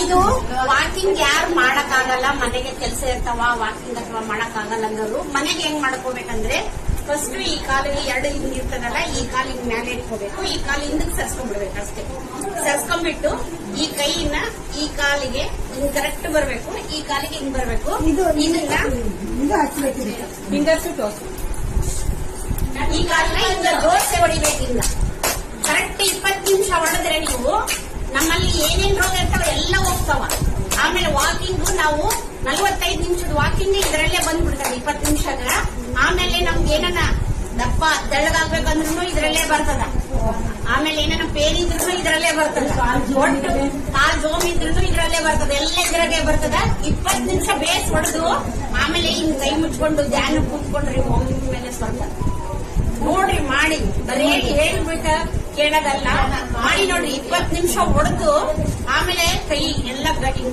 ಇದು ವಾಕಿಂಗ್ ಯಾರು ಮಾಡಕ್ಕಾಗಲ್ಲ, ಮನೆಗೆ ಕೆಲಸ ಇರ್ತಾವ, ವಾಕಿಂಗ್ ಅಥವಾ ಮಾಡಕ್ಕಾಗಲ್ಲ ಅನ್ನೋರು ಮನೆಗೆ ಹೆಂಗ್ ಮಾಡ್ಕೋಬೇಕಂದ್ರೆ ಫಸ್ಟ್ ಈ ಕಾಲಿಗೆ ಎರಡು ಹಿಂಗ್ ಇರ್ತದಲ್ಲ, ಈ ಕಾಲು ಹಿಂಗ್ ಮೇಲೆ ಇಟ್ಕೋಬೇಕು, ಈ ಕಾಲು ಹಿಂದಕ್ಕೆ ಸರ್ಸ್ಕೊಂಡ್ಬಿಡ್ಬೇಕು ಅಷ್ಟೇ. ಸರ್ಸ್ಕೊಂಡ್ಬಿಟ್ಟು ಈ ಕೈನ ಈ ಕಾಲಿಗೆ ಹಿಂಗ್ ಕರೆಕ್ಟ್ ಬರ್ಬೇಕು, ಈ ಕಾಲಿಗೆ ಹಿಂಗ್ ಬರ್ಬೇಕು. ಇದನ್ನ ಫಿಂಗರ್ಸ್ ಟೋಸ್ ಈ ಕಾಲನ್ನ ಹಿಂಗ ಜೋರ್ಸೆ ಹೊಡಿಬೇಕಿಲ್ಲ. ಕರೆಕ್ಟ್ 20 ನಿಮಿಷ ಹೊಡೆದ್ರೆ ನೀವು ನಮ್ಮಲ್ಲಿ ಏನೇನ್ ರೋಗ ಇರ್ತಾವ ಎಲ್ಲ ಹೋಗ್ತಾವ. ಆಮೇಲೆ ವಾಕಿಂಗ್ ನಾವು 45 ನಿಮಿಷದ ವಾಕಿಂಗ್ ಇದರಲ್ಲೇ ಬಂದ್ಬಿಡ್ತದೆ 20 ನಿಮಿಷದ. ಆಮೇಲೆ ನಮ್ಗೆ ಏನನ್ನ ದಪ್ಪ ತೆಳ್ಳಗಾಗ್ಬೇಕಂದ್ರೂ ಇದರಲ್ಲೇ ಬರ್ತದ. ಆಮೇಲೆ ಏನನ್ನ ಪೇನ್ ಇದ್ರು ಇದರಲ್ಲೇ ಬರ್ತದ, ಒಟ್ಟು ಕಾಲ್ ಜೋಮ್ ಇದ್ರು ಇದರಲ್ಲೇ ಬರ್ತದ, ಎಲ್ಲ ಇದರಲ್ಲೇ ಬರ್ತದ. 20 ನಿಮಿಷ ಬೇಸ್ ಹೊಡೆದು ಆಮೇಲೆ ಹಿಂಗ್ ಕೈ ಮುಚ್ಕೊಂಡು ಧ್ಯಾನ ಕೂತ್ಕೊಂಡ್ರಿ ಮೇಲೆ ಸ್ವರ್ಗ ನೋಡ್ರಿ. ಮಾಡಿ ಬರೀ ಹೇಳ್ಬೇಕ ಕೇಳೋದಲ್ಲ, ಮಾಡಿ ನೋಡ್ರಿ. 20 ನಿಮಿಷ ಹೊಡೆದು ಆಮೇಲೆ ಕೈ ಎಲ್ಲ ಗಟ್ಟಿ